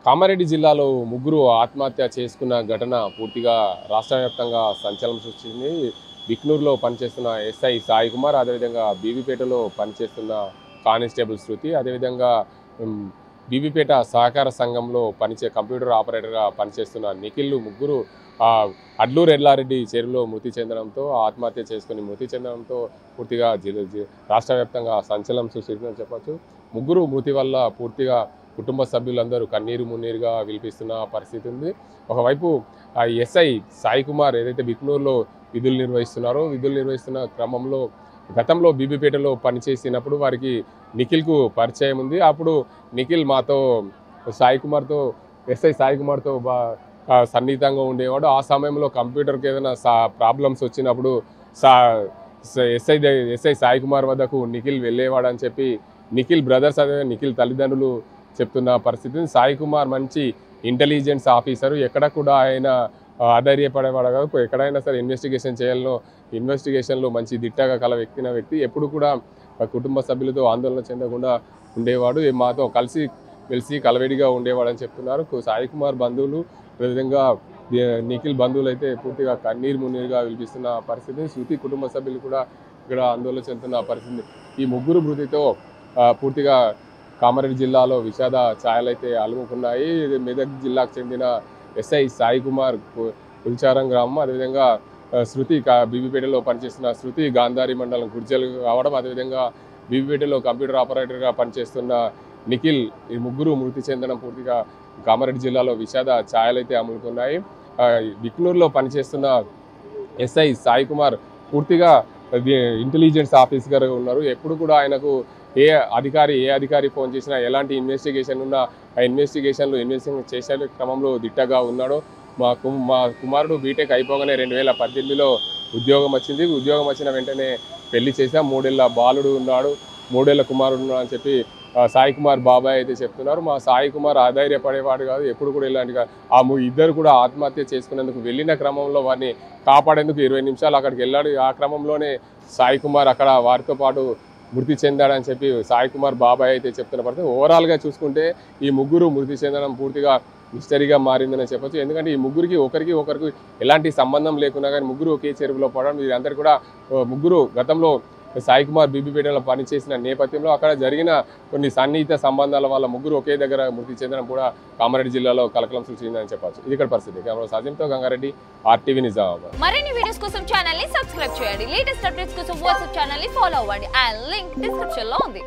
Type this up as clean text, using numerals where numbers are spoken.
కామారెడ్డి జిల్లాలో ముగ్గురు ఆత్మహత్య చేసుకున్న ఘటన పూర్తిగా రాష్ట్ర వ్యాప్తంగా సంచలనం సృష్టించింది. బిక్నూరులో పనిచేస్తున్న ఎస్ఐ సాయి కుమార్, అదేవిధంగా బీబీపేటలో పనిచేస్తున్న కానిస్టేబుల్ శృతి, అదేవిధంగా బీబీపేట సహకార సంఘంలో కంప్యూటర్ ఆపరేటర్గా పనిచేస్తున్న నిఖిల్ ముగ్గురు అడ్లూరు ఎల్లారెడ్డి చెరువులో మృతి చెందడంతో, ఆత్మహత్య చేసుకుని మృతి చెందడంతో పూర్తిగా రాష్ట్ర వ్యాప్తంగా సంచలనం సృష్టించిందని చెప్పచ్చు. ముగ్గురు మృతి వల్ల పూర్తిగా కుటుంబ సభ్యులందరూ కన్నీరు మున్నీరుగా విలిపిస్తున్న పరిస్థితి ఉంది. ఒకవైపు ఎస్ఐ సాయి కుమార్ ఏదైతే బిక్నూరులో విధులు నిర్వహిస్తున్న క్రమంలో గతంలో బీబీపేటలో పనిచేసినప్పుడు వారికి నిఖిల్కు పరిచయం ఉంది. అప్పుడు నిఖిల్ మాతో ఎస్ఐ సాయి కుమార్తో సన్నిహితంగా ఉండేవాడు. ఆ సమయంలో కంప్యూటర్కి ఏదైనా ప్రాబ్లమ్స్ వచ్చినప్పుడు ఎస్ఐ సాయి కుమార్ వద్దకు నిఖిల్ వెళ్ళేవాడని చెప్పి నిఖిల్ బ్రదర్స్, అదే నిఖిల్ తల్లిదండ్రులు చెప్తున్న పరిస్థితి. సాయి కుమార్ మంచి ఇంటెలిజెన్స్ ఆఫీసరు, ఎక్కడ కూడా ఆయన ఆధైర్యపడేవాడు కాదు. ఎక్కడైనా సరే ఇన్వెస్టిగేషన్లో మంచి దిట్టగా కల వ్యక్తి, ఎప్పుడు కూడా కుటుంబ సభ్యులతో ఆందోళన చెందకుండా ఉండేవాడు. మాతో కలిసి వెలిసి కలవేడిగా ఉండేవాడని చెప్తున్నారు సాయి కుమార్ బంధువులు. అదేవిధంగా నిఖిల్ బంధువులు అయితే పూర్తిగా కన్నీరు మున్నీరుగా విలిపిస్తున్న పరిస్థితి. శృతి కుటుంబ సభ్యులు కూడా ఇక్కడ ఆందోళన చెందుతున్న పరిస్థితి. ఈ ముగ్గురు మృతితో పూర్తిగా కామారెడ్డి జిల్లాలో విషాద ఛాయలైతే అలుముకున్నాయి. మెదక్ జిల్లాకు చెందిన ఎస్ఐ సాయి కుమార్ కుల్చారం గ్రామం, అదేవిధంగా శృతి బీబీపేటలో పనిచేస్తున్న శృతి గాంధారి మండలం గుర్జలు కావడం, అదేవిధంగా బీబీపేటలో కంప్యూటర్ ఆపరేటర్గా పనిచేస్తున్న నిఖిల్, ఈ ముగ్గురు మృతి చెందడం పూర్తిగా కామారెడ్డి జిల్లాలో విషాద ఛాయలైతే అమ్ముతున్నాయి. బిక్నూరులో పనిచేస్తున్న ఎస్ఐ సాయి కుమార్ పూర్తిగా ఇంటెలిజెన్స్ ఆఫీసర్గా ఉన్నారు. ఎప్పుడు కూడా ఆయనకు ఏ అధికారి ఫోన్ చేసినా, ఎలాంటి ఇన్వెస్టిగేషన్ ఉన్నా ఆ ఇన్వెస్టిగేషన్ చేసే క్రమంలో దిట్టగా ఉన్నాడు. మా కుమారుడు బీటెక్ అయిపోగానే 2018లో ఉద్యోగం వచ్చింది. ఉద్యోగం వచ్చిన వెంటనే పెళ్లి చేశాం. 3 ఏళ్ల బాలుడు ఉన్నాడు, 3 ఏళ్ల కుమారుడు ఉన్నాడు అని చెప్పి సాయి కుమార్ బాబాయ్ అయితే చెప్తున్నారు. మా సాయి కుమార్ ఆధైర్యపడేవాడు కాదు, ఎప్పుడు కూడా ఇలాంటిగా ఇద్దరు కూడా ఆత్మహత్య చేసుకునేందుకు వెళ్ళిన క్రమంలో వారిని కాపాడేందుకు 20 నిమిషాలు అక్కడికి వెళ్ళాడు. ఆ క్రమంలోనే సాయి కుమార్ అక్కడ వారితో పాటు మృతి చెందాడని చెప్పి సాయి కుమార్ బాబాయ్ అయితే చెప్తున్న పరిస్థితి. ఓవరాల్గా చూసుకుంటే ఈ ముగ్గురు మృతి చెందడం పూర్తిగా మిస్టరీగా మారిందని చెప్పొచ్చు. ఎందుకంటే ఈ ముగ్గురికి ఒకరికి ఎలాంటి సంబంధం లేకున్నా కానీ ముగ్గురు ఒకే చెరువులో పడడం, వీరందరూ కూడా ముగ్గురు గతంలో సాయి కుమార్ బీబీపేటలో పనిచేసిన నేపథ్యంలో అక్కడ జరిగిన కొన్ని సన్నిహిత సంబంధాల వల్ల ముగ్గురు ఒకే దగ్గర మృతి చెందడం కూడా కామారెడ్డి జిల్లాలో కలకలం సృష్టించిందని చెప్పొచ్చు. ఇది ఇక్కడ పరిస్థితి. కెమెరా సాజింతో గంగారెడ్డి, RTV నిజామాబాద్. మరిన్ని వీడియోస్ కోసం ఛానల్ ని సబ్స్క్రైబ్ చేయండి. లేటెస్ట్ అప్డేట్స్ కోసం వాట్సాప్ ఛానల్ ని ఫాలో అవ్వండి. ఆ లింక్ డిస్క్రిప్షన్ లో ఉంది.